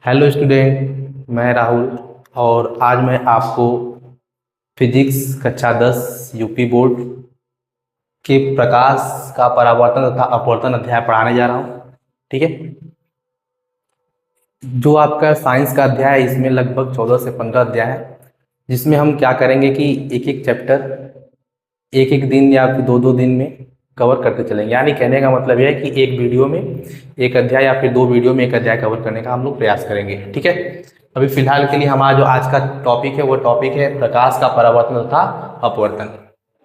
Hello student, मैं राहुल। और आज मैं आपको फिजिक्स कक्षा 10 यूपी बोर्ड के प्रकाश का परावर्तन तथा अपवर्तन अध्याय पढ़ाने जा रहा हूँ। ठीक है। जो आपका साइंस का अध्याय है, इसमें लगभग 14 से 15 अध्याय है, जिसमें हम क्या करेंगे कि एक एक चैप्टर एक एक दिन या फिर दो दो दिन में कवर करते चलेंगे। यानी कहने का मतलब यह है कि एक वीडियो में एक अध्याय या फिर दो वीडियो में एक अध्याय कवर करने का हम लोग प्रयास करेंगे। ठीक है। अभी फिलहाल के लिए हमारा जो आज का टॉपिक है वो टॉपिक है प्रकाश का परावर्तन तथा अपवर्तन।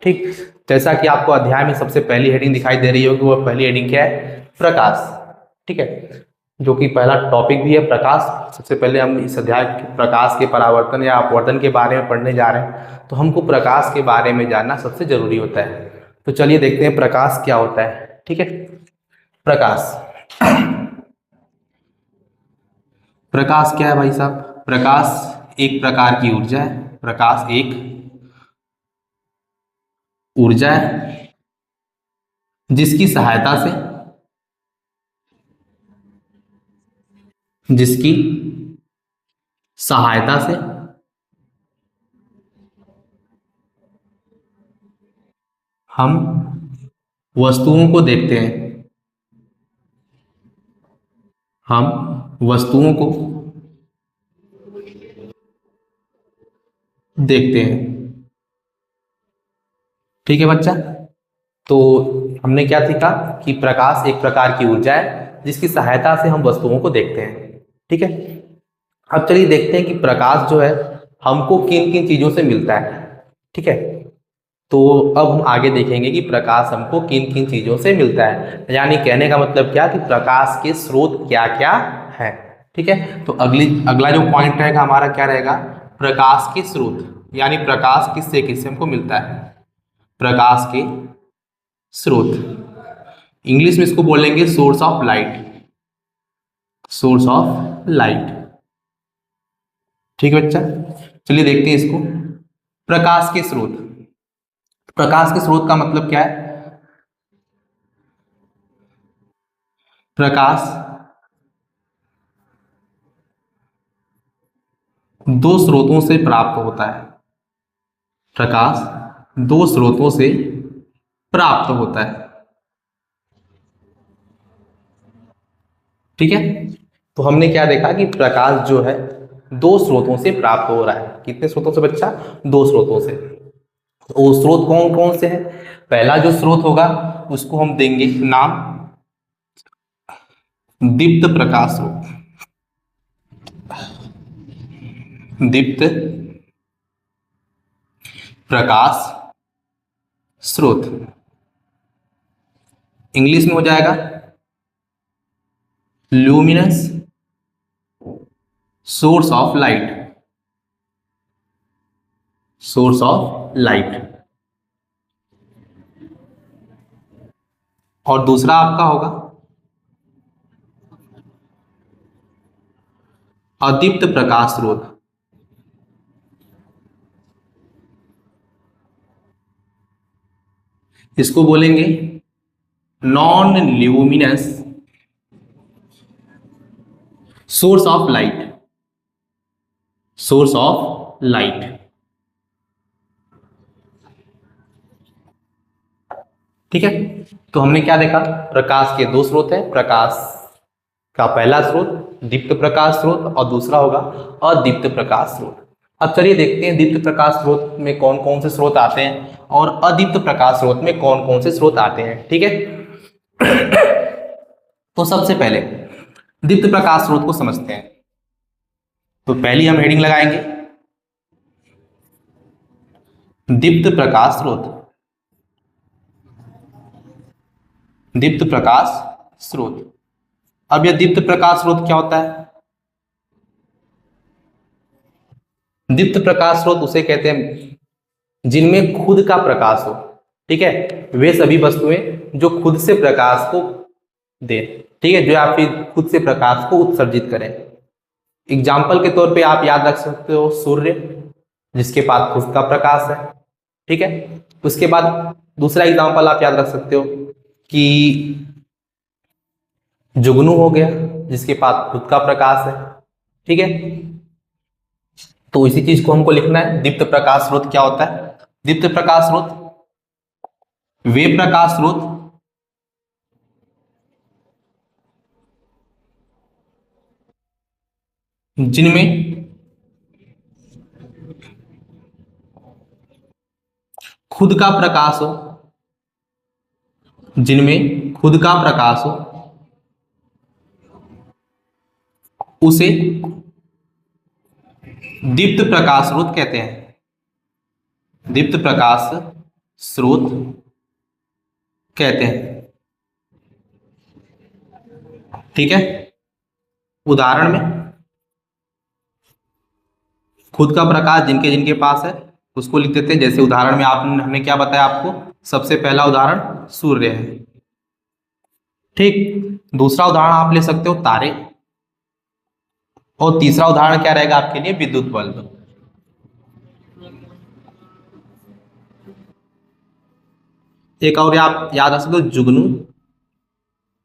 ठीक। जैसा कि आपको अध्याय में सबसे पहली हेडिंग दिखाई दे रही होगी, वो पहली हेडिंग क्या है? प्रकाश। ठीक है। जो कि पहला टॉपिक भी है प्रकाश। सबसे पहले हम इस अध्याय के प्रकाश के परावर्तन या अपवर्तन के बारे में पढ़ने जा रहे हैं, तो हमको प्रकाश के बारे में जानना सबसे जरूरी होता है। तो चलिए देखते हैं प्रकाश क्या होता है। ठीक है। प्रकाश प्रकाश क्या है भाई साहब? प्रकाश एक प्रकार की ऊर्जा है। प्रकाश एक ऊर्जा है जिसकी सहायता से जिसकी सहायता से हम वस्तुओं को देखते हैं। हम वस्तुओं को देखते हैं। ठीक है बच्चा। तो हमने क्या सीखा कि प्रकाश एक प्रकार की ऊर्जा है जिसकी सहायता से हम वस्तुओं को देखते हैं। ठीक है। अब चलिए देखते हैं कि प्रकाश जो है हमको किन किन चीजों से मिलता है। ठीक है। तो अब हम आगे देखेंगे कि प्रकाश हमको किन किन चीजों से मिलता है, यानी कहने का मतलब क्या कि प्रकाश के स्रोत क्या क्या है। ठीक है। तो अगला जो पॉइंट रहेगा हमारा क्या रहेगा? प्रकाश के स्रोत, यानी प्रकाश किससे किससे हमको मिलता है। प्रकाश के स्रोत, इंग्लिश में इसको बोलेंगे source of light. Source of light. ठीक है बच्चा। चलिए देखते हैं इसको। प्रकाश के स्रोत। प्रकाश के स्रोत का मतलब क्या है? प्रकाश दो स्रोतों से प्राप्त होता है। प्रकाश दो स्रोतों से प्राप्त होता है। ठीक है। तो हमने क्या देखा कि प्रकाश जो है दो स्रोतों से प्राप्त हो रहा है। कितने स्रोतों से बच्चा? दो स्रोतों से। तो वो स्रोत कौन कौन से हैं? पहला जो स्रोत होगा उसको हम देंगे नाम दीप्त प्रकाश स्रोत। दीप्त प्रकाश स्रोत, इंग्लिश में हो जाएगा luminous source of light. Source of light. और दूसरा आपका होगा अदीप्त प्रकाश स्रोत। इसको बोलेंगे non luminous source of light. Source of light. ठीक है। तो हमने क्या देखा? प्रकाश के दो स्रोत हैं। प्रकाश का पहला स्रोत दीप्त प्रकाश स्रोत और दूसरा होगा अदीप्त प्रकाश स्रोत। अब चलिए देखते हैं दीप्त प्रकाश स्रोत में कौन कौन से स्रोत आते हैं और अदीप्त प्रकाश स्रोत में कौन कौन से स्रोत आते हैं। ठीक है। तो सबसे पहले दीप्त प्रकाश स्रोत को समझते हैं। तो पहली हम हेडिंग लगाएंगे दीप्त प्रकाश स्रोत। दीप्त प्रकाश स्रोत। अब यह दीप्त प्रकाश स्रोत क्या होता है? दीप्त प्रकाश स्रोत उसे कहते हैं जिनमें खुद का प्रकाश हो। ठीक है। वे सभी वस्तुएं जो खुद से प्रकाश को दे। ठीक है। जो आप खुद से प्रकाश को उत्सर्जित करें। एग्जाम्पल के तौर पे आप याद रख सकते हो सूर्य, जिसके पास खुद का प्रकाश है। ठीक है। उसके बाद दूसरा एग्जाम्पल आप याद रख सकते हो कि जुगनू हो गया, जिसके पास खुद का प्रकाश है। ठीक है, तो इसी चीज को हमको लिखना है। दीप्त प्रकाश स्रोत क्या होता है? दीप्त प्रकाश स्रोत वे प्रकाश स्रोत जिनमें खुद का प्रकाश हो, जिनमें खुद का प्रकाश हो, उसे दीप्त प्रकाश स्रोत कहते हैं। दीप्त प्रकाश स्रोत कहते हैं। ठीक है, उदाहरण में खुद का प्रकाश जिनके जिनके पास है उसको लिख देते हैं। जैसे उदाहरण में आपने हमने क्या बताया आपको, सबसे पहला उदाहरण सूर्य है। ठीक, दूसरा उदाहरण आप ले सकते हो तारे, और तीसरा उदाहरण क्या रहेगा आपके लिए, विद्युत बल्ब। एक और आप याद रख सकते हो जुगनू,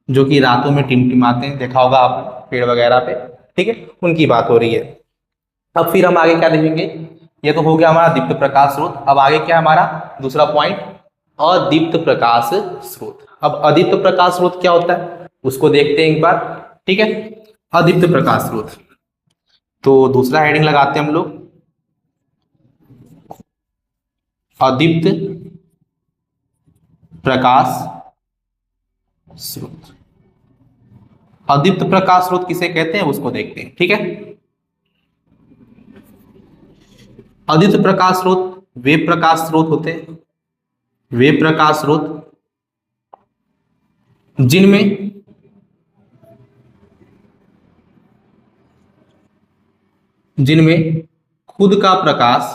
जो कि रातों में टिमटिमाते हैं, देखा होगा आप पेड़ वगैरह पे। ठीक है, उनकी बात हो रही है। अब फिर हम आगे क्या देखेंगे, ये तो हो गया हमारा दीप्त प्रकाश स्रोत। अब आगे क्या है हमारा दूसरा पॉइंट, अदीप्त प्रकाश स्रोत। अब अदीप्त प्रकाश स्रोत क्या होता है उसको देखते हैं एक बार। ठीक है, अदीप्त प्रकाश स्रोत, तो दूसरा हेडिंग लगाते हैं हम लोग, अदीप्त प्रकाश स्रोत। अदीप्त प्रकाश स्रोत किसे कहते हैं उसको देखते हैं। ठीक है, अदीप्त प्रकाश स्रोत वे प्रकाश स्रोत होते हैं, वे प्रकाश स्रोत जिनमें जिनमें खुद का प्रकाश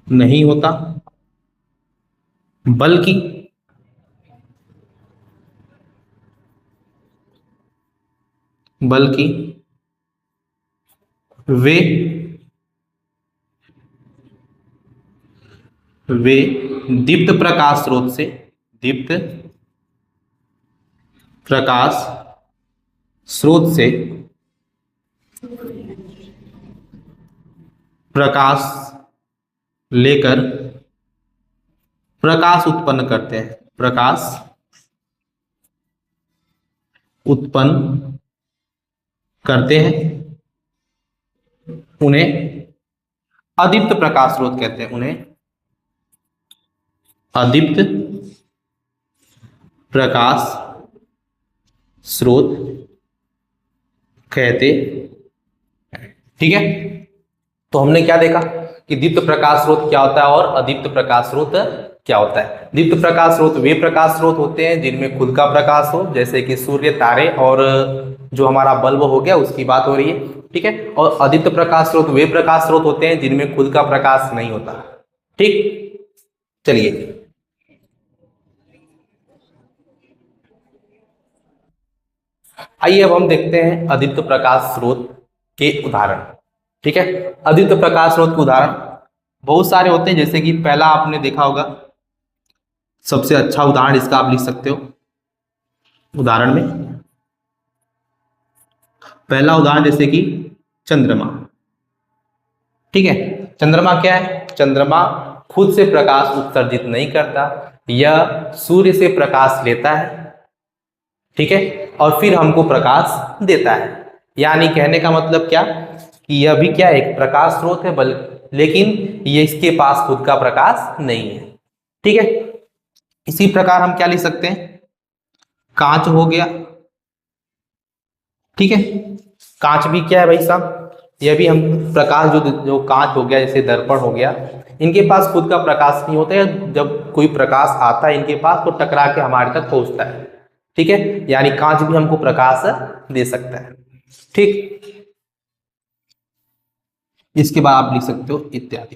नहीं होता, बल्कि बल्कि वे वे दीप्त प्रकाश स्रोत से, दीप्त प्रकाश स्रोत से प्रकाश लेकर प्रकाश उत्पन्न करते हैं, प्रकाश उत्पन्न करते हैं। उन्हें अदीप्त प्रकाश स्रोत कहते हैं, उन्हें अदीप्त प्रकाश स्रोत कहते हैं। ठीक है, तो हमने क्या देखा कि दीप्त प्रकाश स्रोत क्या होता है और अदीप्त प्रकाश स्रोत क्या होता है। दीप्त प्रकाश स्रोत वे प्रकाश स्रोत होते हैं जिनमें खुद का प्रकाश हो, जैसे कि सूर्य, तारे और जो हमारा बल्ब हो गया उसकी बात हो रही है। ठीक है, और अदीप्त प्रकाश स्रोत वे प्रकाश स्रोत होते हैं जिनमें खुद का प्रकाश नहीं होता। ठीक, चलिए आइए अब हम देखते हैं अदीप्त प्रकाश स्रोत के उदाहरण। ठीक है, अदीप्त प्रकाश स्रोत के उदाहरण बहुत सारे होते हैं। जैसे कि पहला आपने देखा होगा, सबसे अच्छा उदाहरण इसका आप लिख सकते हो। उदाहरण में पहला उदाहरण जैसे कि चंद्रमा। ठीक है, चंद्रमा क्या है, चंद्रमा खुद से प्रकाश उत्सर्जित नहीं करता, यह सूर्य से प्रकाश लेता है। ठीक है, और फिर हमको प्रकाश देता है। यानी कहने का मतलब क्या कि यह भी क्या एक प्रकाश स्रोत है, लेकिन ये इसके पास खुद का प्रकाश नहीं है। ठीक है, इसी प्रकार हम क्या लिख सकते हैं, कांच हो गया। ठीक है, कांच भी क्या है भाई साहब, यह भी हम प्रकाश जो जो कांच हो गया, जैसे दर्पण हो गया, इनके पास खुद का प्रकाश नहीं होता है। जब कोई प्रकाश आता है इनके पास तो टकरा के हमारे तक पहुंचता है। ठीक है, यानी कांच भी हमको प्रकाश दे सकता है। ठीक, इसके बाद आप लिख सकते हो इत्यादि।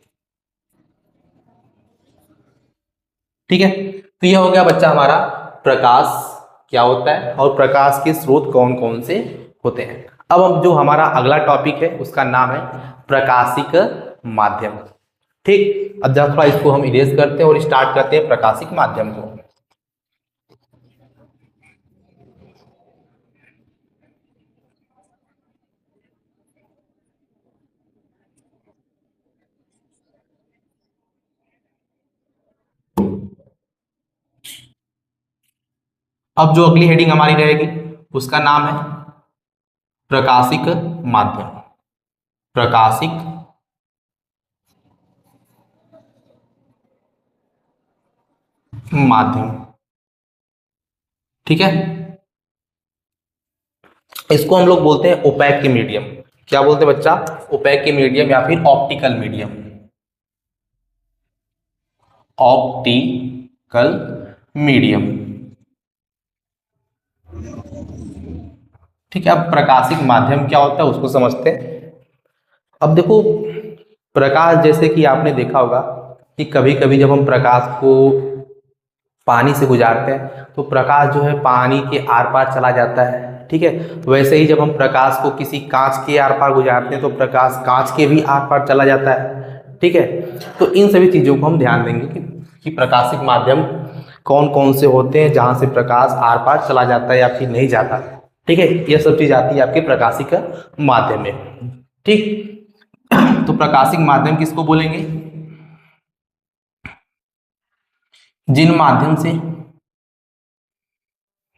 ठीक है, तो यह हो गया बच्चा हमारा प्रकाश क्या होता है और प्रकाश के स्रोत कौन कौन से होते हैं। अब जो हमारा अगला टॉपिक है उसका नाम है प्रकाशिक माध्यम। ठीक, अब जब थोड़ा इसको हम इरेज करते हैं और स्टार्ट करते हैं प्रकाशिक माध्यम को। अब जो अगली हेडिंग हमारी रहेगी उसका नाम है प्रकाशिक माध्यम। प्रकाशिक माध्यम, ठीक है। इसको हम लोग बोलते हैं ओपैक के मीडियम। क्या बोलते हैं बच्चा? ओपैक के मीडियम या फिर ऑप्टिकल मीडियम। ऑप्टिकल मीडियम, ठीक है। अब प्रकाशिक माध्यम क्या होता है उसको समझते हैं। अब देखो, प्रकाश जैसे कि आपने देखा होगा कि कभी कभी जब हम प्रकाश को पानी से गुजारते हैं तो प्रकाश जो है पानी के आर पार चला जाता है, ठीक है। वैसे ही जब हम प्रकाश को किसी कांच के आर पार गुजारते हैं तो प्रकाश कांच के भी आर पार चला जाता है, ठीक है। तो इन सभी चीज़ों को हम ध्यान देंगे कि प्रकाशिक माध्यम कौन कौन से होते हैं जहाँ से प्रकाश आर पार चला जाता है या फिर नहीं जाता, ठीक है। यह सब चीज़ आती है आपके प्रकाशिक माध्यम में, ठीक। तो प्रकाशिक माध्यम किसको बोलेंगे? जिन माध्यम से,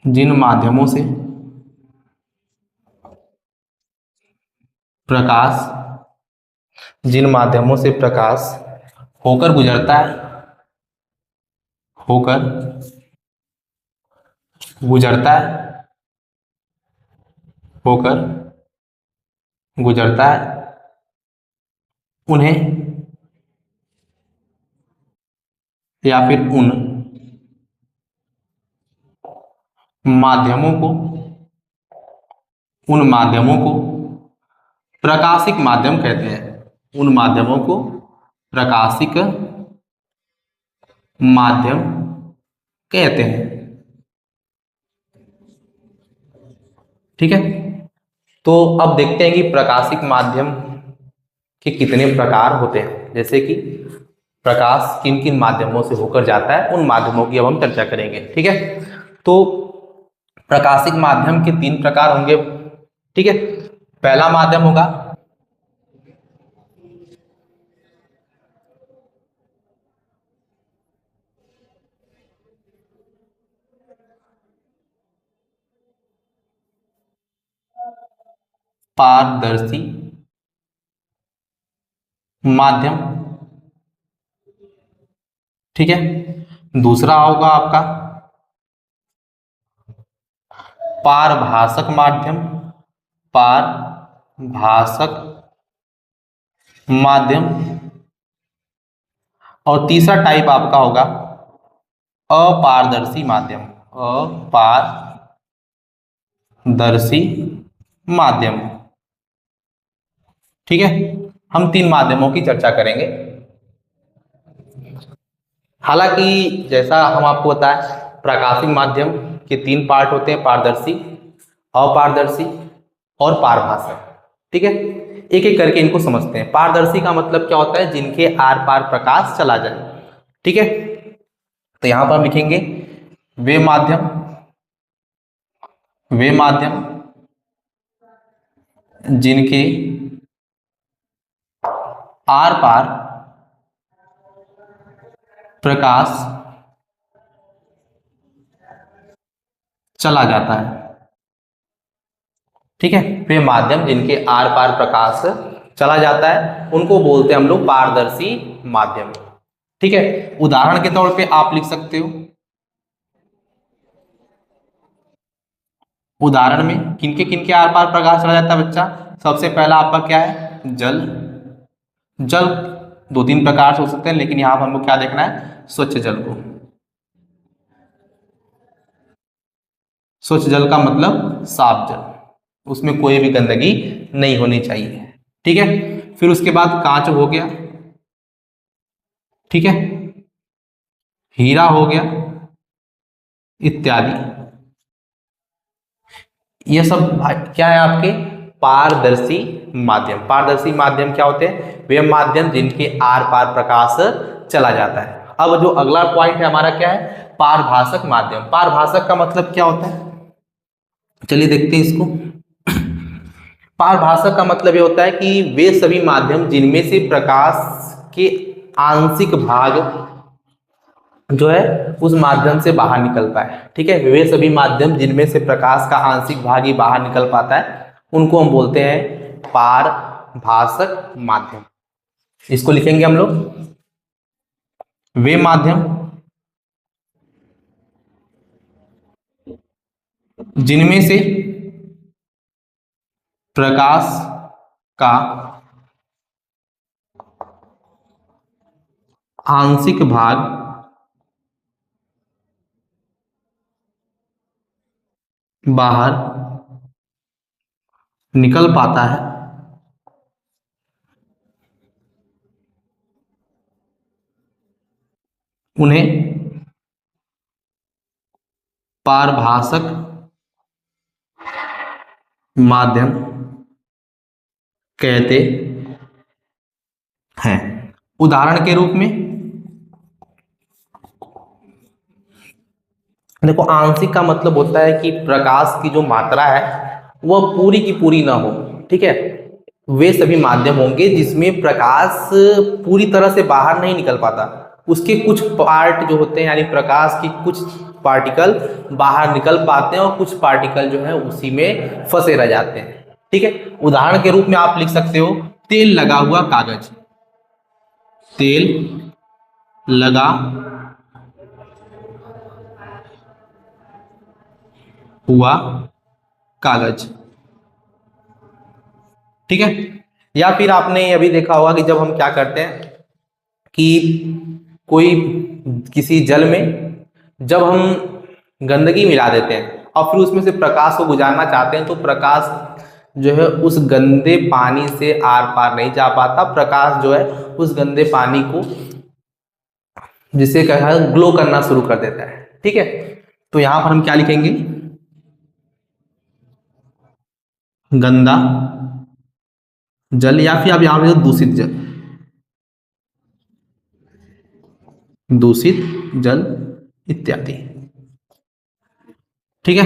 जिन माध्यमों से प्रकाश, जिन माध्यमों से प्रकाश होकर गुजरता है, होकर गुजरता है, होकर गुजरता है, उन्हें या फिर उन माध्यमों को, उन माध्यमों को प्रकाशिक माध्यम कहते हैं। उन माध्यमों को प्रकाशिक माध्यम कहते हैं, ठीक है। तो अब देखते हैं कि प्रकाशिक माध्यम के कितने प्रकार होते हैं। जैसे कि प्रकाश किन किन माध्यमों से होकर जाता है उन माध्यमों की अब हम चर्चा करेंगे, ठीक है। तो प्रकाशिक माध्यम के 3 प्रकार होंगे, ठीक है। पहला माध्यम होगा पारदर्शी माध्यम, ठीक है। दूसरा होगा आपका पारभासक माध्यम, पारभासक माध्यम। और तीसरा टाइप आपका होगा अपारदर्शी माध्यम, अपारदर्शी माध्यम, ठीक है। हम 3 माध्यमों की चर्चा करेंगे। हालांकि जैसा हम आपको बताएं, प्रकाशिक माध्यम के 3 पार्ट होते हैं, पारदर्शी, अपारदर्शी और पारभासक, ठीक है। एक एक करके इनको समझते हैं। पारदर्शी का मतलब क्या होता है? जिनके आर पार प्रकाश चला जाए, ठीक है। तो यहां पर हम लिखेंगे वे माध्यम, वे माध्यम जिनके आर पार प्रकाश चला जाता है, ठीक है। वे माध्यम जिनके आर पार प्रकाश चला जाता है उनको बोलते हैं हम लोग पारदर्शी माध्यम, ठीक है। उदाहरण के तौर पे आप लिख सकते हो, उदाहरण में किनके आर पार प्रकाश चला जाता है बच्चा? सबसे पहला आपका क्या है? जल। जल 2-3 प्रकार से हो सकते हैं, लेकिन यहां पर हमको क्या देखना है? स्वच्छ जल को। स्वच्छ जल का मतलब साफ जल, उसमें कोई भी गंदगी नहीं होनी चाहिए, ठीक है। फिर उसके बाद कांच हो गया, ठीक है, हीरा हो गया इत्यादि। ये सब क्या है आपके? पारदर्शी माध्यम। पारदर्शी माध्यम क्या होते हैं? वे माध्यम जिनके आर पार प्रकाश चला जाता है। अब जो अगला पॉइंट है हमारा क्या है? पारभासक माध्यम। पारभासक का मतलब क्या होता है? चलिए देखते हैं इसको। पारभासक का मतलब ये होता है कि वे सभी माध्यम जिनमें से प्रकाश के आंशिक भाग जो है उस माध्यम से बाहर निकल पाए। ठीक है, वे सभी माध्यम जिनमें से प्रकाश का आंशिक भाग ही बाहर निकल पाता है उनको हम बोलते हैं पारभासक माध्यम। इसको लिखेंगे हम लोग, वे माध्यम जिनमें से प्रकाश का आंशिक भाग बाहर निकल पाता है उन्हें पारभासक माध्यम कहते हैं। उदाहरण के रूप में देखो, आंशिक का मतलब होता है कि प्रकाश की जो मात्रा है वह पूरी की पूरी ना हो। ठीक है, वे सभी माध्यम होंगे जिसमें प्रकाश पूरी तरह से बाहर नहीं निकल पाता, उसके कुछ पार्ट जो होते हैं यानी प्रकाश की कुछ पार्टिकल बाहर निकल पाते हैं और कुछ पार्टिकल जो है उसी में फंसे रह जाते हैं। ठीक है, उदाहरण के रूप में आप लिख सकते हो तेल लगा हुआ कागज। तेल लगा हुआ कागज। ठीक है, या फिर आपने अभी देखा होगा कि जब हम क्या करते हैं कि कोई किसी जल में जब हम गंदगी मिला देते हैं और फिर उसमें से प्रकाश को गुजारना चाहते हैं तो प्रकाश जो है उस गंदे पानी से आर पार नहीं जा पाता। प्रकाश जो है उस गंदे पानी को जिसे कहा ग्लो करना शुरू कर देता है। ठीक है, तो यहां पर हम क्या लिखेंगे, गंदा जल, या फिर आप यहां पर दूषित जल, दूषित जल इत्यादि। ठीक है,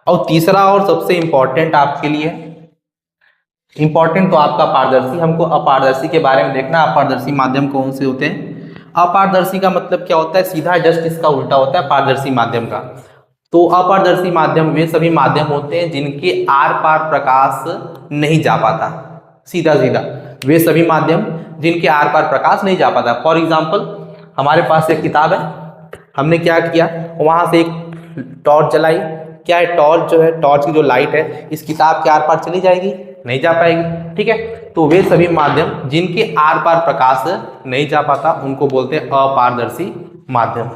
और तीसरा और सबसे इंपॉर्टेंट आपके लिए, इंपॉर्टेंट तो आपका पारदर्शी, हमको अपारदर्शी के बारे में देखना। अपारदर्शी माध्यम कौन से होते हैं? अपारदर्शी का मतलब क्या होता है? सीधा जस्ट इसका उल्टा होता है पारदर्शी माध्यम का। तो अपारदर्शी माध्यम वे सभी माध्यम होते हैं जिनके आर पार प्रकाश नहीं जा पाता। सीधा सीधा वे सभी माध्यम जिनके आर पार प्रकाश नहीं जा पाता। फॉर एग्जाम्पल, हमारे पास एक किताब है, हमने क्या किया, वहां से एक टॉर्च जलाई। क्या है, टॉर्च जो है, टॉर्च की जो लाइट है इस किताब के आर पार चली जाएगी? नहीं जा पाएगी। ठीक है, तो वे सभी माध्यम जिनके आर पार प्रकाश नहीं जा पाता उनको बोलते हैं अपारदर्शी माध्यम।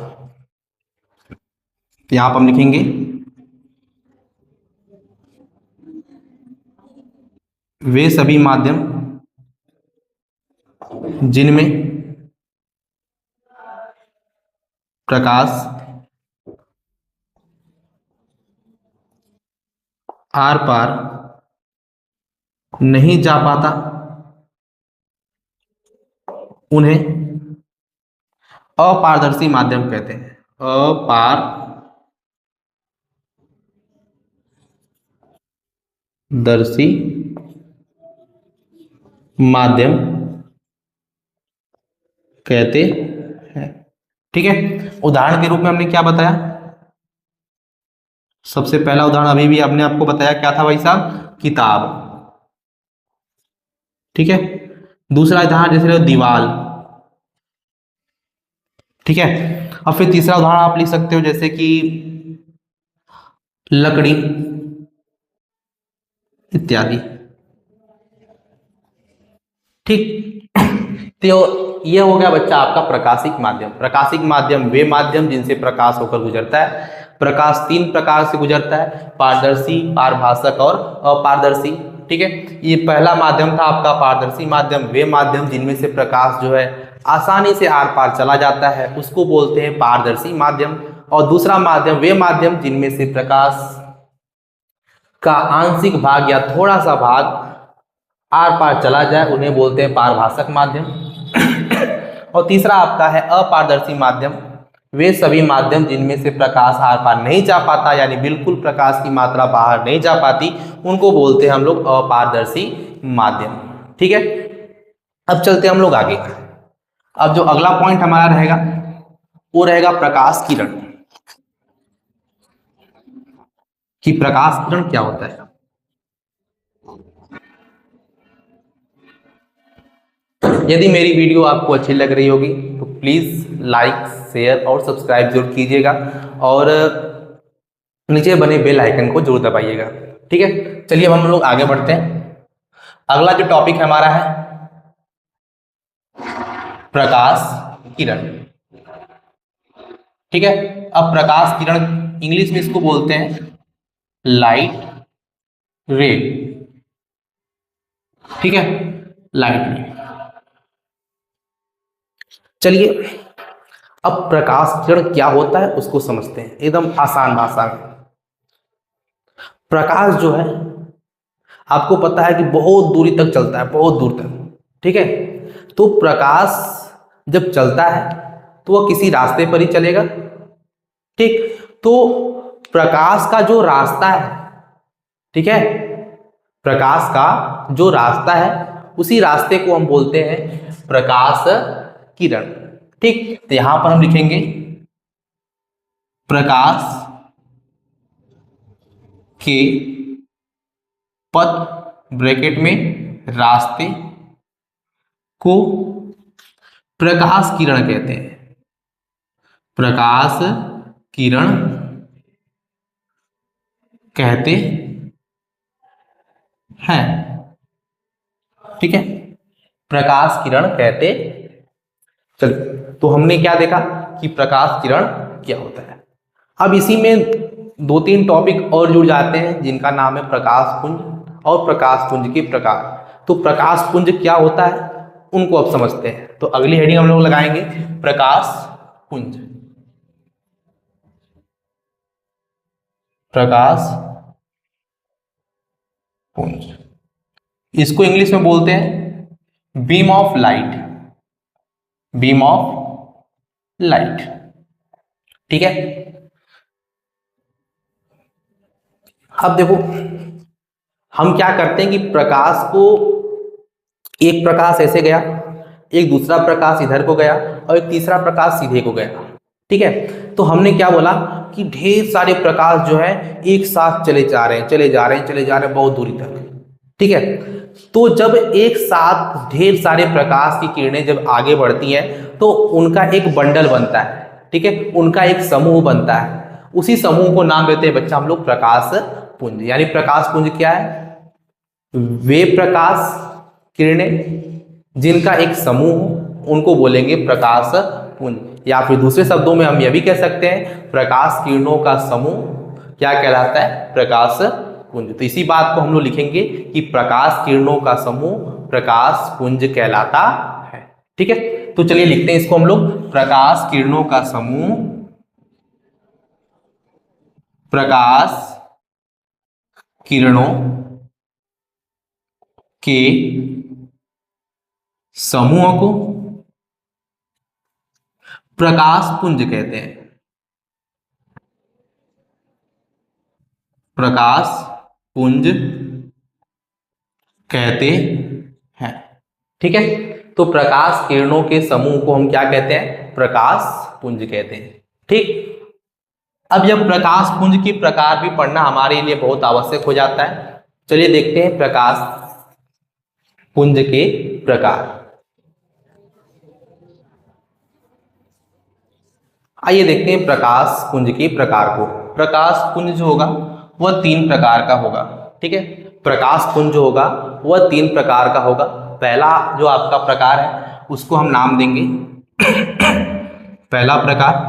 यहां पर हम लिखेंगे वे सभी माध्यम जिनमें प्रकाश आर पार नहीं जा पाता उन्हें अपारदर्शी माध्यम कहते हैं। अपारदर्शी माध्यम कहते हैं। ठीक है, उदाहरण के रूप में हमने क्या बताया? सबसे पहला उदाहरण अभी भी आपने आपको बताया, क्या था भाई साहब? किताब। ठीक है, दूसरा उदाहरण जैसे दीवाल। ठीक है, और फिर तीसरा उदाहरण आप लिख सकते हो जैसे कि लकड़ी इत्यादि। ठीक, तो ये हो गया बच्चा आपका प्रकाशिक माध्यम। प्रकाशिक माध्यम वे माध्यम जिनसे प्रकाश होकर गुजरता है। प्रकाश तीन प्रकार से गुजरता है, पारदर्शी, पारभासक और अपारदर्शी। ठीक है, ये पहला माध्यम था आपका पारदर्शी माध्यम। वे माध्यम जिनमें से प्रकाश जो है आसानी से आर पार चला जाता है उसको बोलते हैं पारदर्शी माध्यम। और दूसरा माध्यम वे माध्यम जिनमें से प्रकाश का आंशिक भाग या थोड़ा सा भाग आर पार चला जाए उन्हें बोलते हैं पारभासक माध्यम। और तीसरा आपका है अपारदर्शी माध्यम। वे सभी माध्यम जिनमें से प्रकाश आर पार नहीं जा पाता यानी बिल्कुल प्रकाश की मात्रा बाहर नहीं जा पाती उनको बोलते हैं हम लोग अपारदर्शी माध्यम। ठीक है, अब चलते हैं हम लोग आगे। अब जो अगला पॉइंट हमारा रहेगा वो रहेगा प्रकाश किरण। कि प्रकाश किरण क्या होता है। यदि मेरी वीडियो आपको अच्छी लग रही होगी तो प्लीज लाइक, शेयर और सब्सक्राइब जरूर कीजिएगा, और नीचे बने बेल आइकन को जरूर दबाइएगा। ठीक है, चलिए अब हम लोग आगे बढ़ते हैं। अगला जो टॉपिक हमारा है प्रकाश किरण। ठीक है, अब प्रकाश किरण इंग्लिश में इसको बोलते हैं लाइट रे। ठीक है, लाइट रे। चलिए अब प्रकाश किरण क्या होता है उसको समझते हैं एकदम आसान भाषा में। प्रकाश जो है आपको पता है कि बहुत दूरी तक चलता है, बहुत दूर तक। ठीक है, तो प्रकाश जब चलता है तो वह किसी रास्ते पर ही चलेगा। ठीक, तो प्रकाश का जो रास्ता है, ठीक है, प्रकाश का जो रास्ता है उसी रास्ते को हम बोलते हैं प्रकाश किरण। ठीक, तो यहां पर हम लिखेंगे प्रकाश के पथ ब्रैकेट में रास्ते को प्रकाश किरण कहते हैं। प्रकाश किरण कहते हैं। ठीक है, प्रकाश किरण कहते। चलिए, तो हमने क्या देखा कि प्रकाश किरण क्या होता है। अब इसी में दो तीन टॉपिक और जुड़ जाते हैं जिनका नाम है प्रकाश पुंज और प्रकाश पुंज के प्रकार। तो प्रकाश पुंज क्या होता है उनको अब समझते हैं। तो अगली हेडिंग हम लोग लगाएंगे प्रकाश पुंज। प्रकाश पुंज, इसको इंग्लिश में बोलते हैं beam of light. Beam of light. ठीक है, अब देखो हम क्या करते हैं कि प्रकाश को, एक प्रकाश ऐसे गया, एक दूसरा प्रकाश इधर को गया और एक तीसरा प्रकाश सीधे को गया। ठीक है, तो हमने क्या बोला कि ढेर सारे प्रकाश जो है एक साथ चले जा रहे हैं, चले जा रहे हैं, चले जा रहे हैं बहुत दूरी तक। ठीक है, तो जब एक साथ ढेर सारे प्रकाश की किरणें जब आगे बढ़ती हैं तो उनका एक बंडल बनता है। ठीक है, उनका एक समूह बनता है। उसी समूह को नाम देते हैं बच्चा हम लोग प्रकाश पुंज। यानी प्रकाश पुंज क्या है, वे प्रकाश किरणें जिनका एक समूह उनको बोलेंगे प्रकाश पुंज। या फिर दूसरे शब्दों में हम यह भी कह सकते हैं प्रकाश किरणों का समूह क्या कहलाता है, प्रकाश पुंज। तो इसी बात को हम लोग लिखेंगे कि प्रकाश किरणों का समूह प्रकाश पुंज कहलाता है। ठीक है, तो चलिए लिखते हैं इसको हम लोग प्रकाश किरणों का समूह प्रकाश किरणों के समूह को प्रकाश पुंज कहते हैं। प्रकाश पुंज कहते हैं। ठीक है, तो प्रकाश किरणों के समूह को हम क्या कहते हैं, प्रकाश पुंज कहते हैं। ठीक, अब यह प्रकाश पुंज की प्रकार भी पढ़ना हमारे लिए बहुत आवश्यक हो जाता है। चलिए देखते हैं प्रकाश पुंज के प्रकार। आइए देखते हैं प्रकाश पुंज के प्रकार को। प्रकाश पुंज जो होगा वह तीन प्रकार का होगा। ठीक है, प्रकाश पुंज जो होगा वह तीन प्रकार का होगा। पहला जो आपका प्रकार है उसको हम नाम देंगे पहला प्रकार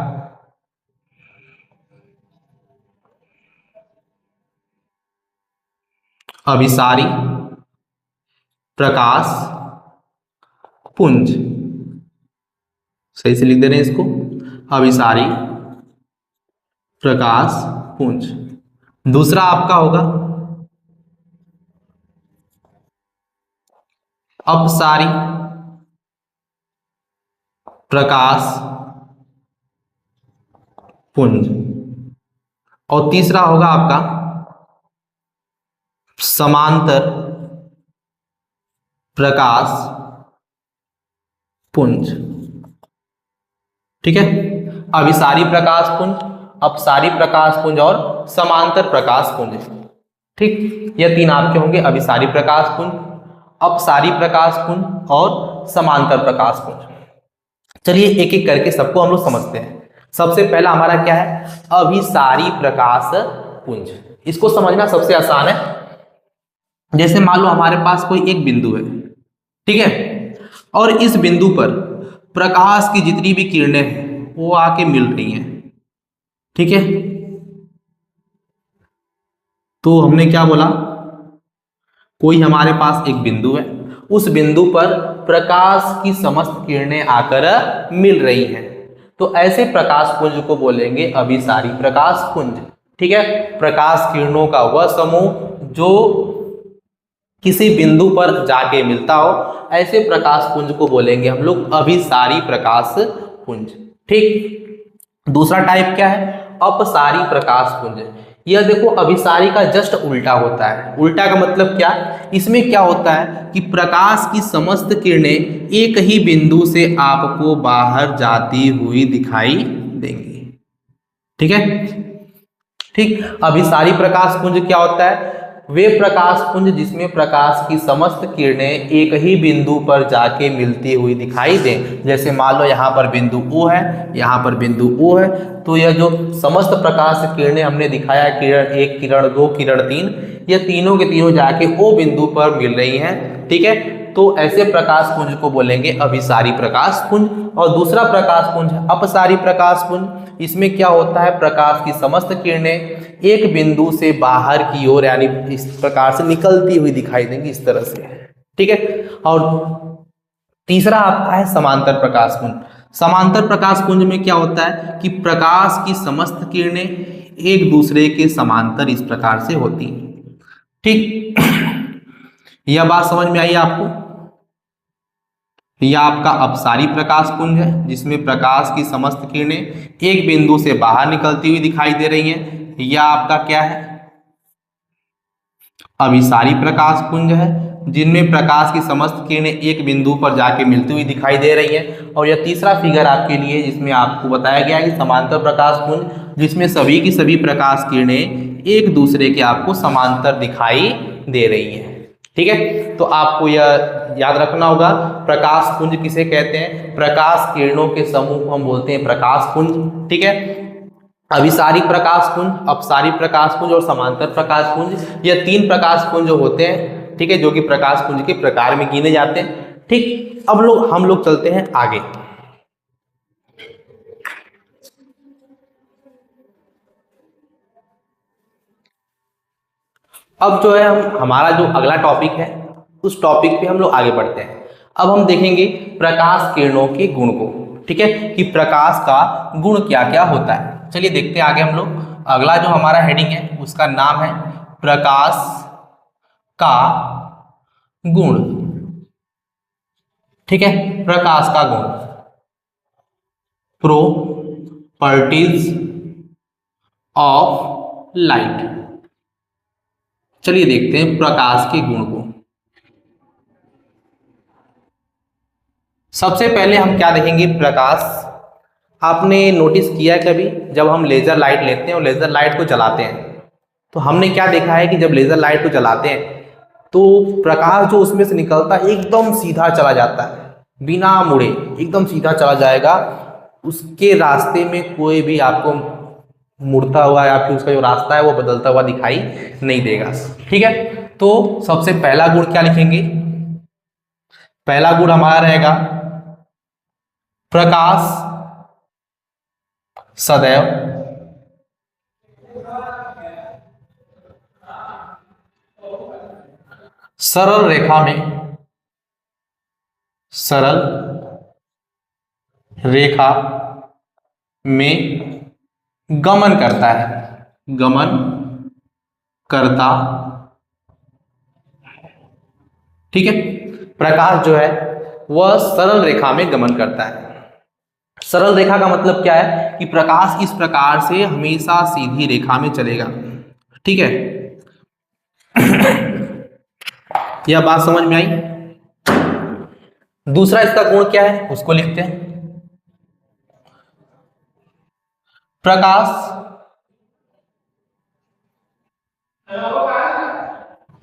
अभिसारी प्रकाश पुंज। सही से लिख दे रहे हैं इसको, अभिसारी प्रकाश पुंज। दूसरा आपका होगा अपसारी प्रकाश पुंज। और तीसरा होगा आपका समांतर प्रकाश पुंज। ठीक है, अभिसारी प्रकाश पुंज, अपसारी प्रकाश पुंज और समांतर प्रकाश पुंज। ठीक, ये तीन आपके होंगे, अभिसारी प्रकाश पुंज, अपसारी प्रकाश पुंज और समांतर प्रकाश पुंज। चलिए एक एक करके सबको हम लोग समझते हैं। सबसे पहला हमारा क्या है, अभिसारी प्रकाश पुंज। इसको समझना सबसे आसान है। जैसे मान लो हमारे पास कोई एक बिंदु है, ठीक है, और इस बिंदु पर प्रकाश की जितनी भी किरणें हैं वो आके मिल रही हैं, ठीक है। तो हमने क्या बोला, कोई हमारे पास एक बिंदु है, उस बिंदु पर प्रकाश की समस्त किरणें आकर मिल रही हैं, तो ऐसे प्रकाश पुंज को बोलेंगे अभिसारी प्रकाश पुंज। ठीक है, प्रकाश किरणों का वह समूह जो किसी बिंदु पर जाके मिलता हो, ऐसे प्रकाश पुंज को बोलेंगे हम लोग अभिसारी प्रकाश पुंज। ठीक, दूसरा टाइप क्या है, अपसारी प्रकाश पुंज। यह देखो अभिसारी का जस्ट उल्टा होता है। उल्टा का मतलब क्या, इसमें क्या होता है कि प्रकाश की समस्त किरणें एक ही बिंदु से आपको बाहर जाती हुई दिखाई देंगी। ठीक है, ठीक, अभिसारी प्रकाश पुंज क्या होता है, वे प्रकाश पुंज जिसमें प्रकाश की समस्त किरणें एक ही बिंदु पर जाके मिलती हुई दिखाई दें। जैसे मान लो यहाँ पर बिंदु O है, यहाँ पर बिंदु O है, तो यह जो समस्त प्रकाश किरणें हमने दिखाया, किरण 1, किरण 2, किरण 3, यह तीनों के तीनों जाके O बिंदु पर मिल रही हैं। ठीक है, तो ऐसे प्रकाश पुंज को बोलेंगे अभिसारी प्रकाश पुंज। और दूसरा प्रकाश पुंज अपसारी प्रकाश पुंज। इसमें क्या होता है, प्रकाश की समस्त किरणें एक बिंदु से बाहर की ओर यानी इस प्रकार से निकलती हुई दिखाई देंगी, इस तरह से। ठीक है, और तीसरा आपका है समांतर प्रकाश पुंज। समांतर प्रकाश पुंज में क्या होता है कि प्रकाश की समस्त किरणें एक दूसरे के समांतर इस प्रकार से होती हैं। ठीक, यह बात समझ में आई आपको। यह आपका अपसारी प्रकाश पुंज है, जिसमें प्रकाश की समस्त किरणें एक बिंदु से बाहर निकलती हुई दिखाई दे रही हैं। यह आपका क्या है, अभिसारी प्रकाश पुंज है, जिनमें प्रकाश की समस्त किरणें एक बिंदु पर जाके मिलती हुई दिखाई दे रही हैं। और यह तीसरा फिगर आपके लिए जिसमें आपको बताया गया है कि समांतर प्रकाश पुंज, जिसमें सभी की सभी प्रकाश किरणें एक दूसरे के आपको समांतर दिखाई दे रही हैं। ठीक है, तो आपको यह याद रखना होगा, प्रकाश पुंज किसे कहते हैं, प्रकाश किरणों के समूह को हम बोलते हैं प्रकाश पुंज। ठीक है, अभिसारी प्रकाश पुंज, अपसारी प्रकाश पुंज और समांतर प्रकाश पुंज, यह तीन प्रकाश पुंज होते हैं। ठीक है, जो कि प्रकाश पुंज के प्रकार में गिने जाते हैं। ठीक, अब हम लोग चलते हैं आगे। अब जो है हमारा जो अगला टॉपिक है, उस टॉपिक पे हम लोग आगे बढ़ते हैं। अब हम देखेंगे प्रकाश किरणों के गुण को। ठीक है, कि प्रकाश का गुण क्या क्या होता है। चलिए देखते हैं आगे हम लोग। अगला जो हमारा हेडिंग है उसका नाम है प्रकाश का गुण। ठीक है, प्रकाश का गुण, प्रॉपर्टीज ऑफ लाइट। चलिए देखते हैं प्रकाश के गुण को। सबसे पहले हम क्या देखेंगे, प्रकाश। आपने नोटिस किया है कभी, जब हम लेजर लाइट लेते हैं और लेजर लाइट को जलाते हैं, तो हमने क्या देखा है कि जब लेजर लाइट को जलाते हैं तो प्रकाश जो उसमें से निकलता है एकदम सीधा चला जाता है, बिना मुड़े एकदम सीधा चला जाएगा। उसके रास्ते में कोई भी आपको मुड़ता हुआ या फिर उसका जो रास्ता है वो बदलता हुआ दिखाई नहीं देगा। ठीक है, तो सबसे पहला गुण क्या लिखेंगे, पहला गुण हमारा रहेगा प्रकाश सदैव सरल रेखा में गमन करता है, गमन करता। ठीक है, प्रकाश जो है वह सरल रेखा में गमन करता है। सरल रेखा का मतलब क्या है कि प्रकाश इस प्रकार से हमेशा सीधी रेखा में चलेगा। ठीक है, यह बात समझ में आई। दूसरा इसका गुण क्या है उसको लिखते हैं, प्रकाश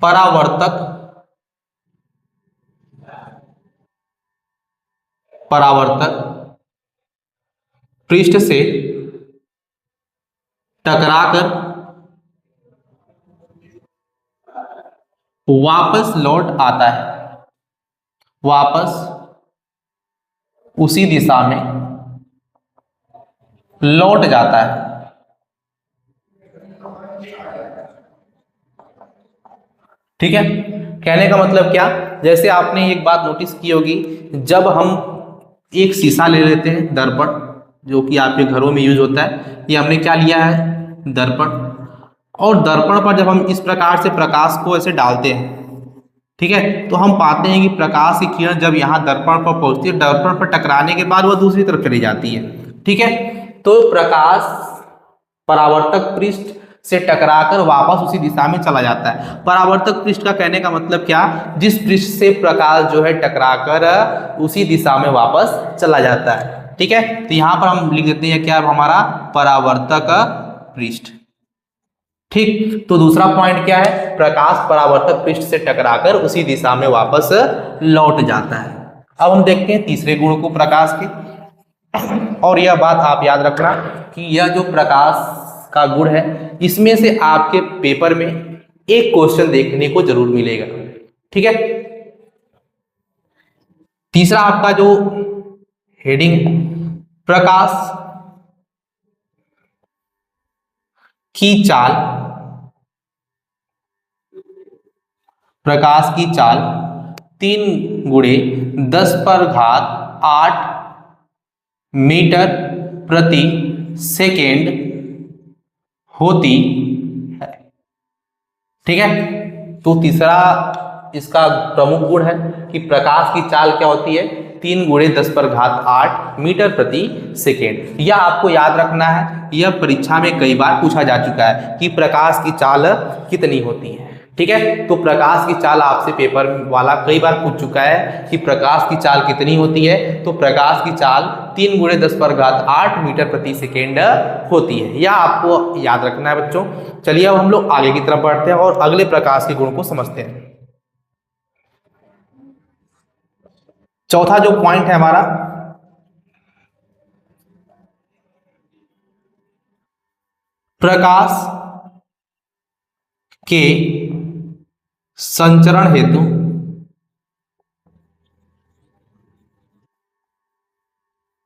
परावर्तक परावर्तक पृष्ठ से टकराकर वापस लौट आता है, वापस उसी दिशा में लौट जाता है। ठीक है, कहने का मतलब क्या, जैसे आपने एक बात नोटिस की होगी, जब हम एक शीशा ले लेते हैं, दर्पण, जो कि आपके घरों में यूज होता है, ये हमने क्या लिया है, दर्पण, और दर्पण पर जब हम इस प्रकार से प्रकाश को ऐसे डालते हैं, ठीक है, तो हम पाते हैं कि प्रकाश की किरण जब यहाँ दर्पण पर पहुंचती है, दर्पण पर टकराने के बाद वह दूसरी तरफ चली जाती है। ठीक है, तो प्रकाश परावर्तक पृष्ठ से टकराकर वापस उसी दिशा में चला जाता है। परावर्तक पृष्ठ का कहने का मतलब क्या, जिस पृष्ठ से प्रकाश जो है टकराकर उसी दिशा में वापस चला जाता है। ठीक है, तो यहां पर हम लिख देते हैं क्या, हमारा परावर्तक पृष्ठ। ठीक, तो दूसरा पॉइंट क्या है, प्रकाश परावर्तक पृष्ठ से टकराकर उसी दिशा में वापस लौट जाता है। अब हम देखते हैं तीसरे गुण को प्रकाश के, और यह बात आप याद रखना कि यह जो प्रकाश का गुण है, इसमें से आपके पेपर में एक क्वेश्चन देखने को जरूर मिलेगा। ठीक है, तीसरा आपका जो हेडिंग, प्रकाश की चाल, प्रकाश की चाल 3 गुणे 10 पर घात 8 मीटर प्रति सेकेंड होती है। ठीक है, तो तीसरा इसका प्रमुख गुण है कि प्रकाश की चाल क्या होती है, 3 गुणे 10 पर घात 8 मीटर प्रति सेकेंड। यह आपको याद रखना है, यह परीक्षा में कई बार पूछा जा चुका है कि प्रकाश की चाल कितनी होती है। ठीक है, तो प्रकाश की चाल आपसे पेपर वाला कई बार पूछ चुका है कि प्रकाश की चाल कितनी होती है, तो प्रकाश की चाल 3 गुणे 10 पर घात 8 मीटर प्रति सेकेंड होती है। यह आपको याद रखना है बच्चों। चलिए अब हम लोग आगे की तरफ बढ़ते हैं और अगले प्रकाश के गुण को समझते हैं। चौथा जो पॉइंट है हमारा, प्रकाश के संचरण हेतु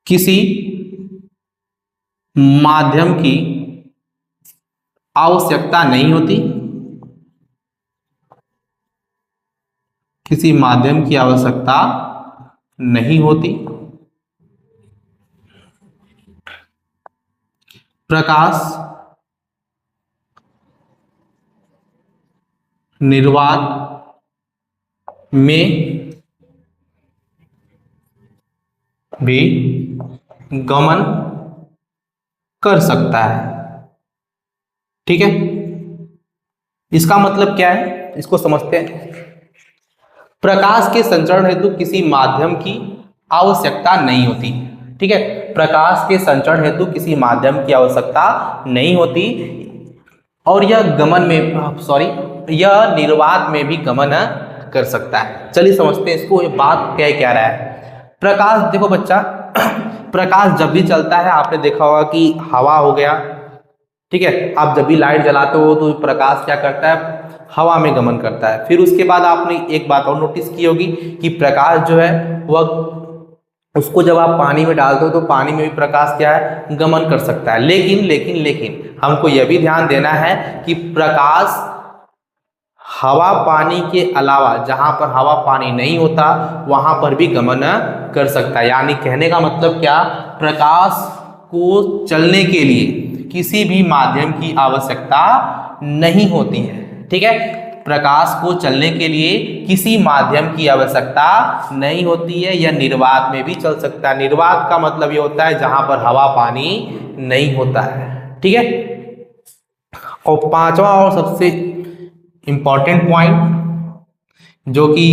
किसी माध्यम की आवश्यकता नहीं होती, किसी माध्यम की आवश्यकता नहीं होती। प्रकाश निर्वात में भी गमन कर सकता है। ठीक है, इसका मतलब क्या है, इसको समझते हैं। प्रकाश के संचरण हेतु किसी माध्यम की आवश्यकता नहीं होती। ठीक है, प्रकाश के संचरण हेतु किसी माध्यम की आवश्यकता नहीं होती, और यह गमन में यह निर्वात में भी गमन कर सकता है। चलिए समझते हैं इसको, ये बात क्या रहा है। प्रकाश देखो बच्चा, प्रकाश जब भी चलता है, आपने देखा होगा कि हवा हो गया, ठीक है, आप जब भी लाइट जलाते हो तो प्रकाश क्या करता है, हवा में गमन करता है। फिर उसके बाद आपने एक बात और नोटिस की होगी कि प्रकाश जो है वह, उसको जब आप पानी में डालते हो तो पानी में भी प्रकाश क्या है, गमन कर सकता है। लेकिन हमको यह भी ध्यान देना है कि प्रकाश हवा पानी के अलावा, जहां पर हवा पानी नहीं होता वहां पर भी गमन कर सकता है। यानी कहने का मतलब क्या, प्रकाश को चलने के लिए किसी भी माध्यम की आवश्यकता नहीं होती है। ठीक है, प्रकाश को चलने के लिए किसी माध्यम की आवश्यकता नहीं होती है, यह निर्वात में भी चल सकता है। निर्वात का मतलब ये होता है जहां पर हवा पानी नहीं होता है। ठीक है, और पांचवा और सबसे इंपॉर्टेंट पॉइंट, जो कि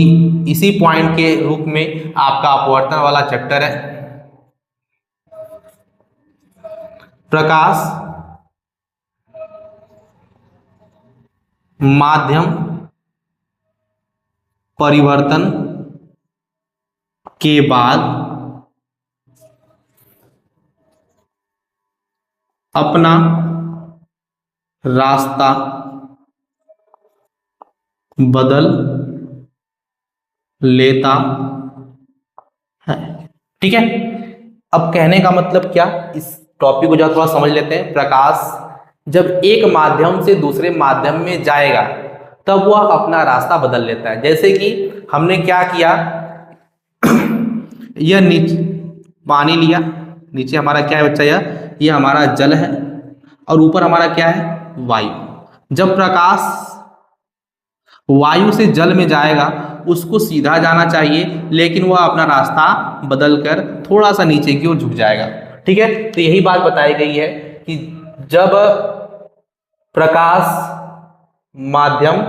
इसी पॉइंट के रूप में आपका अपवर्तन वाला चैप्टर है, प्रकाश माध्यम परिवर्तन के बाद अपना रास्ता बदल लेता है। ठीक है, अब कहने का मतलब क्या, इस टॉपिक को जरा थोड़ा समझ लेते हैं। प्रकाश जब एक माध्यम से दूसरे माध्यम में जाएगा तब वह अपना रास्ता बदल लेता है। जैसे कि हमने क्या किया, यह नीचे पानी लिया, नीचे हमारा क्या है बच्चा, यह हमारा जल है और ऊपर हमारा क्या है, वायु। जब प्रकाश वायु से जल में जाएगा उसको सीधा जाना चाहिए, लेकिन वह अपना रास्ता बदलकर थोड़ा सा नीचे की ओर झुक जाएगा। ठीक है, तो यही बात बताई गई है कि जब प्रकाश माध्यम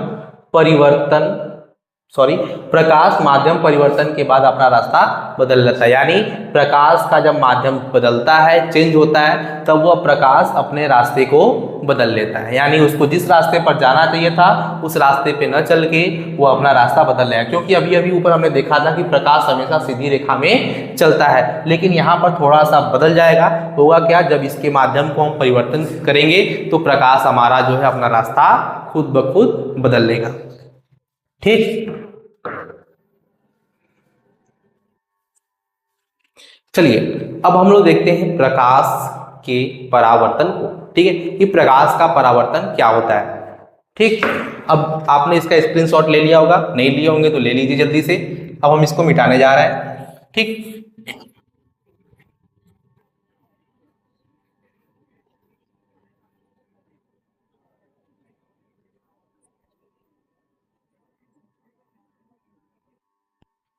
परिवर्तन के बाद अपना रास्ता बदल लेता है, यानी प्रकाश का जब माध्यम बदलता है, चेंज होता है, तब वह प्रकाश अपने रास्ते को बदल लेता है। यानी उसको जिस रास्ते पर जाना चाहिए था उस रास्ते पे न चल के वो अपना रास्ता बदल लेगा। क्योंकि अभी अभी ऊपर हमने देखा था कि प्रकाश हमेशा सीधी रेखा में चलता है, लेकिन यहाँ पर थोड़ा सा बदल जाएगा। होगा क्या, जब इसके माध्यम को हम परिवर्तन करेंगे तो प्रकाश हमारा जो है अपना रास्ता खुद ब खुद बदल लेगा। ठीक, चलिए अब हम लोग देखते हैं प्रकाश के परावर्तन को। ठीक है, कि प्रकाश का परावर्तन क्या होता है। ठीक, अब आपने इसका स्क्रीनशॉट ले लिया होगा, नहीं लिए होंगे तो ले लीजिए जल्दी से। अब हम इसको मिटाने जा रहे हैं। ठीक,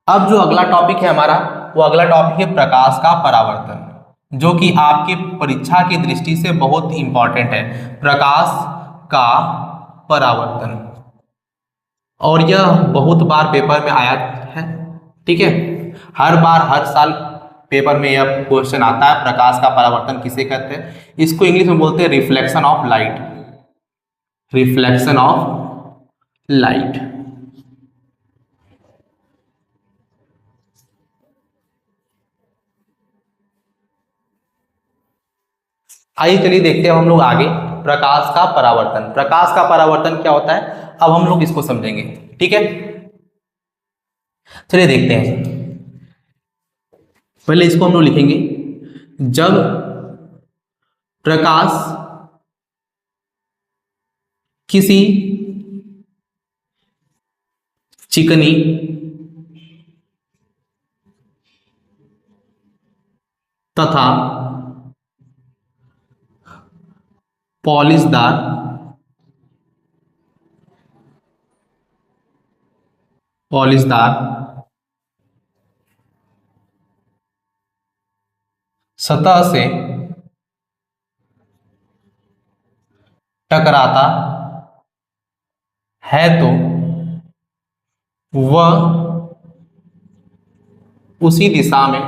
अब जो अगला टॉपिक है हमारा, वो अगला टॉपिक है प्रकाश का परावर्तन, जो कि आपके परीक्षा की दृष्टि से बहुत इंपॉर्टेंट है। प्रकाश का परावर्तन, और यह बहुत बार पेपर में आया है। ठीक है, हर बार हर साल पेपर में यह क्वेश्चन आता है, प्रकाश का परावर्तन किसे कहते हैं। इसको इंग्लिश में बोलते हैं reflection of light. Reflection of light. आइए चलिए देखते हैं हम लोग आगे प्रकाश का परावर्तन। प्रकाश का परावर्तन क्या होता है, अब हम लोग इसको समझेंगे। ठीक है, चलिए देखते हैं। पहले इसको हम लोग लिखेंगे, जब प्रकाश किसी चिकनी तथा पॉलिशदार सतह से टकराता है तो वह उसी दिशा में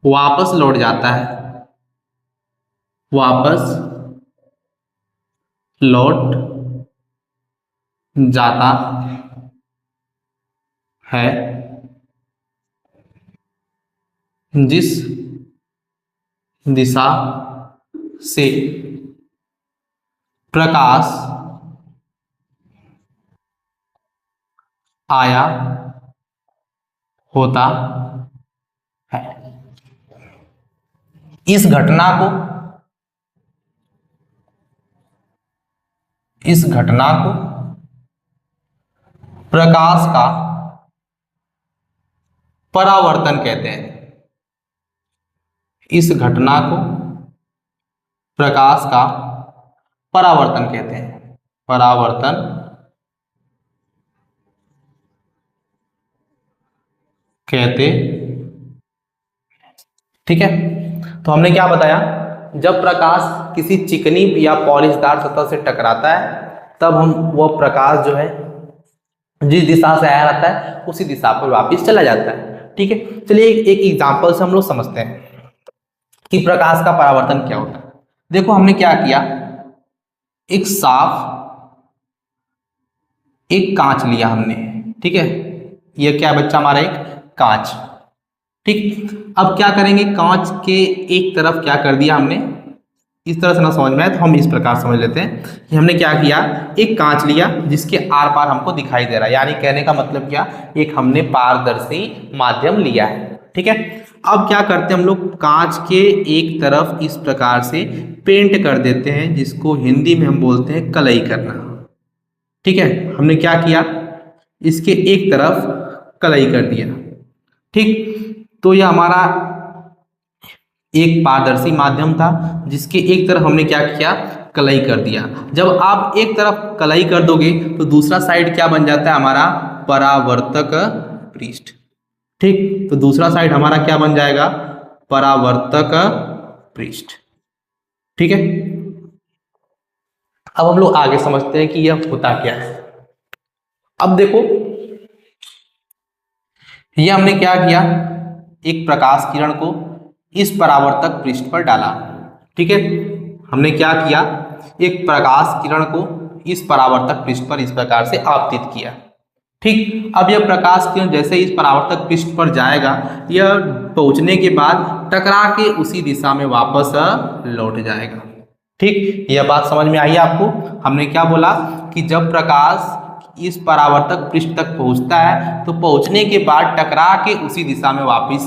वापस लौट जाता है, वापस लौट जाता है, जिस दिशा से प्रकाश आया होता है। इस घटना को प्रकाश का परावर्तन कहते हैं। इस घटना को प्रकाश का परावर्तन कहते हैं। परावर्तन कहते। ठीक है, तो हमने क्या बताया, जब प्रकाश किसी चिकनी या पॉलिशदार सतह से टकराता है तब हम वह प्रकाश जो है जिस दिशा से आया रहता है उसी दिशा पर वापस चला जाता है। ठीक है, चलिए एक एग्जाम्पल से हम लोग समझते हैं। कि प्रकाश का परावर्तन क्या होता है। देखो हमने क्या किया, एक साफ एक कांच लिया हमने, ठीक है, ये क्या बच्चा हमारा एक कांच, ठीक। अब क्या करेंगे, कांच के एक तरफ क्या कर दिया हमने, इस तरह से ना समझ में आए तो हम इस प्रकार समझ लेते हैं कि हमने क्या किया, एक कांच लिया जिसके आर पार हमको दिखाई दे रहा है, यानी कहने का मतलब क्या, एक हमने पारदर्शी माध्यम लिया है, ठीक है। अब क्या करते हैं हम लोग, कांच के एक तरफ इस प्रकार से पेंट कर देते हैं, जिसको हिंदी में हम बोलते हैं कलई करना, ठीक है। हमने क्या किया, इसके एक तरफ कलई कर दिया, ठीक। तो यह हमारा एक पारदर्शी माध्यम था जिसके एक तरफ हमने क्या किया, कलई कर दिया। जब आप एक तरफ कलई कर दोगे तो दूसरा साइड क्या बन जाता है हमारा, परावर्तक पृष्ठ, ठीक। तो दूसरा साइड हमारा क्या बन जाएगा, परावर्तक पृष्ठ, ठीक है। अब हम लोग आगे समझते हैं कि यह होता क्या है। अब देखो, यह हमने क्या किया, एक प्रकाश किरण को इस परावर्तक पृष्ठ पर डाला, ठीक है। हमने क्या किया, एक प्रकाश किरण को इस परावर्तक पृष्ठ पर इस प्रकार से आपतित किया, ठीक। अब यह प्रकाश किरण जैसे इस परावर्तक पृष्ठ पर जाएगा, यह पहुंचने के बाद टकरा के उसी दिशा में वापस लौट जाएगा, ठीक। यह बात समझ में आई आपको। हमने क्या बोला कि जब प्रकाश इस परावर्तक पृष्ठ तक पहुंचता है तो पहुंचने के बाद टकरा के उसी दिशा में वापस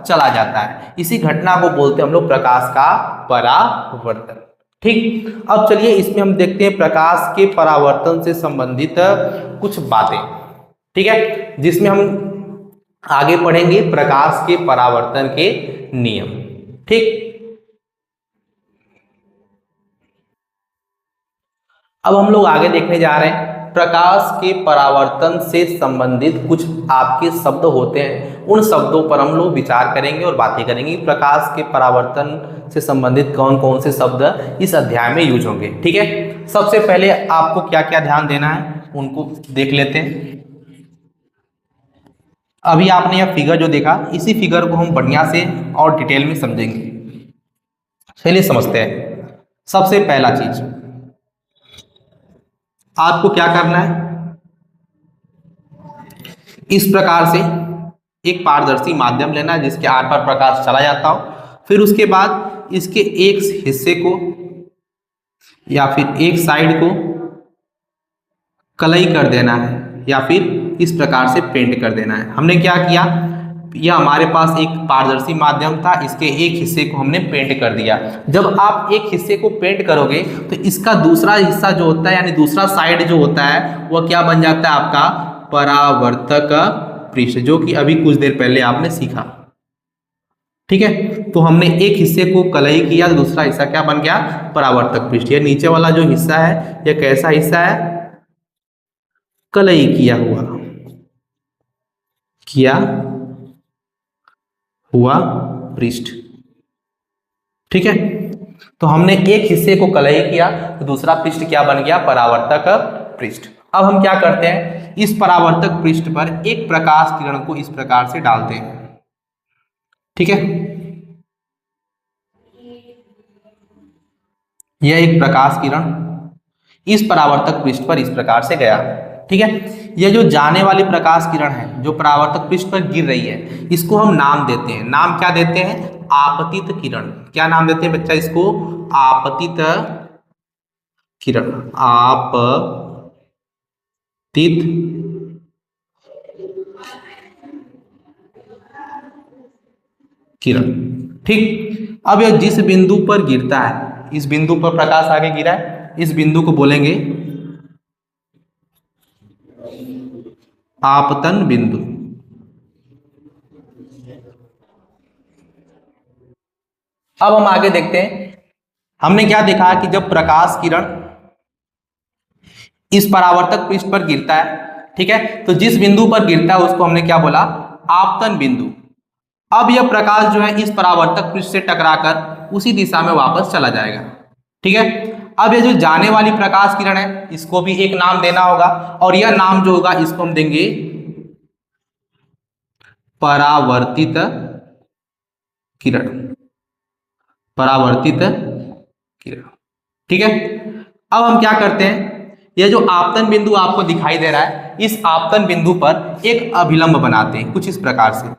चला जाता है, इसी घटना को बोलते हैं हम लोग प्रकाश का परावर्तन, ठीक। अब चलिए इसमें हम देखते हैं प्रकाश के परावर्तन से संबंधित कुछ बातें, ठीक है, जिसमें हम आगे पढ़ेंगे प्रकाश के परावर्तन के नियम, ठीक। अब हम लोग आगे देखने जा रहे हैं प्रकाश के परावर्तन से संबंधित कुछ आपके शब्द होते हैं, उन शब्दों पर हम लोग विचार करेंगे और बातें करेंगे। प्रकाश के परावर्तन से संबंधित कौन कौन से शब्द इस अध्याय में यूज होंगे, ठीक है। सबसे पहले आपको क्या क्या ध्यान देना है उनको देख लेते हैं। अभी आपने यह फिगर जो देखा, इसी फिगर को हम बढ़िया से और डिटेल में समझेंगे। चलिए समझते हैं। सबसे पहला चीज आपको क्या करना है, इस प्रकार से एक पारदर्शी माध्यम लेना है जिसके आर पार प्रकाश चला जाता हो, फिर उसके बाद इसके एक हिस्से को या फिर एक साइड को कलई कर देना है या फिर इस प्रकार से पेंट कर देना है। हमने क्या किया, यह हमारे पास एक पारदर्शी माध्यम था, इसके एक हिस्से को हमने पेंट कर दिया। जब आप एक हिस्से को पेंट करोगे तो इसका दूसरा हिस्सा जो होता है यानी दूसरा साइड जो होता है वह क्या बन जाता है आपका, परावर्तक पृष्ठ, जो कि अभी कुछ देर पहले आपने सीखा, ठीक है। तो हमने एक हिस्से को कलई किया तो दूसरा हिस्सा क्या बन गया, परावर्तक पृष्ठ। यह नीचे वाला जो हिस्सा है यह कैसा हिस्सा है, कलई किया हुआ पृष्ठ, ठीक है। तो हमने एक हिस्से को कलई किया तो दूसरा पृष्ठ क्या बन गया, परावर्तक पृष्ठ। अब हम क्या करते हैं, इस परावर्तक पृष्ठ पर एक प्रकाश किरण को इस प्रकार से डालते हैं, ठीक है। यह एक प्रकाश किरण इस परावर्तक पृष्ठ पर इस प्रकार से गया, ठीक है। यह जो जाने वाली प्रकाश किरण है जो परावर्तक पृष्ठ पर गिर रही है, इसको हम नाम देते हैं। नाम क्या देते हैं, आपतित किरण। क्या नाम देते हैं बच्चा इसको, आपतित किरण, आपतित किरण, ठीक। अब यह जिस बिंदु पर गिरता है, इस बिंदु पर प्रकाश आगे गिरा है, इस बिंदु को बोलेंगे आपतन बिंदु। अब हम आगे देखते हैं, हमने क्या देखा कि जब प्रकाश किरण इस परावर्तक पृष्ठ पर गिरता है, ठीक है, तो जिस बिंदु पर गिरता है उसको हमने क्या बोला, आपतन बिंदु। अब यह प्रकाश जो है इस परावर्तक पृष्ठ से टकराकर उसी दिशा में वापस चला जाएगा, ठीक है। अब ये जो जाने वाली प्रकाश किरण है इसको भी एक नाम देना होगा और यह नाम जो होगा इसको हम देंगे परावर्तित किरण, परावर्तित किरण। ठीक है, अब हम क्या करते हैं, यह जो आपतन बिंदु आपको दिखाई दे रहा है, इस आपतन बिंदु पर एक अभिलंब बनाते हैं कुछ इस प्रकार से।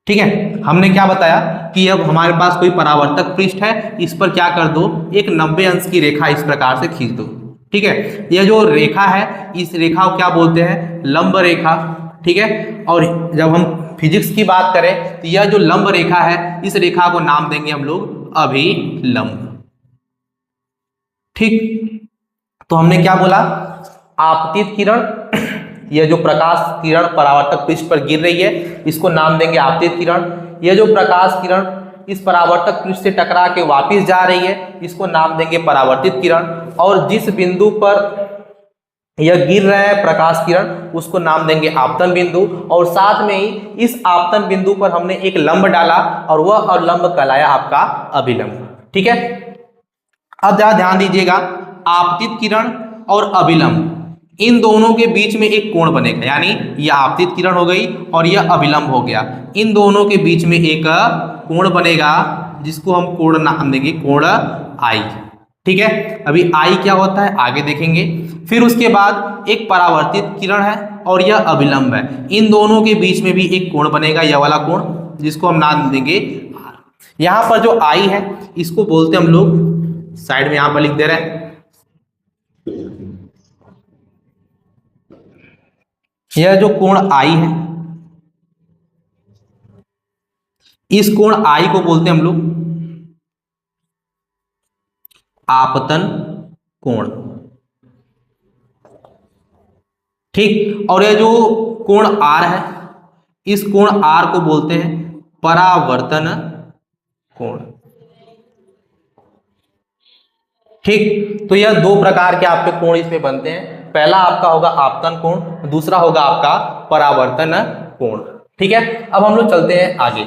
ठीक है, हमने क्या बताया कि अब हमारे पास कोई परावर्तक पृष्ठ है, इस पर क्या कर दो, एक 90 अंश की रेखा इस प्रकार से खींच दो। ठीक है, यह जो रेखा है, इस रेखा को क्या बोलते हैं, लंब रेखा। ठीक है, और जब हम फिजिक्स की बात करें तो यह जो लंब रेखा है, इस रेखा को नाम देंगे हम लोग अभिलंब। ठीक, तो हमने क्या बोला, आपतित किरण, यह जो प्रकाश किरण परावर्तक पृष्ठ पर गिर रही है, इसको नाम देंगे आपतित किरण। यह जो प्रकाश किरण इस परावर्तक पृष्ठ से टकरा के वापस जा रही है, इसको नाम देंगे परावर्तित किरण। और जिस बिंदु पर यह गिर रहा है प्रकाश किरण, उसको नाम देंगे आपतन बिंदु। और साथ में ही इस आपतन बिंदु पर हमने एक लंब डाला, और वह लंब कहलाया आपका अभिलंब। ठीक है, अब जरा ध्यान दीजिएगा, आपतित किरण और अभिलंब, इन दोनों के बीच में एक कोण बनेगा, यानी यह आपतित किरण हो गई और यह अभिलंब हो गया। इन दोनों के बीच में एक कोण बनेगा, जिसको हम कोण नाम देंगे, कोण आई। ठीक है, अभी आई क्या होता है आगे देखेंगे। फिर उसके बाद एक परावर्तित किरण है और यह अभिलंब है, इन दोनों के बीच में भी एक कोण बनेगा, यह वाला कोण, जिसको हम नाम देंगे आर। यहाँ पर जो आई है, इसको बोलते हम लोग, साइड में यहां पर लिख दे रहे हैं, यह जो कोण आई है, इस कोण आई को बोलते हैं हम लोग आपतन कोण। ठीक, और यह जो कोण आर है, इस कोण आर को बोलते हैं परावर्तन कोण। ठीक, तो यह दो प्रकार के आपके कोण इसमें बनते हैं, पहला आपका होगा आपतन कोण, दूसरा होगा आपका परावर्तन कोण। ठीक है, अब हम लोग चलते हैं आगे।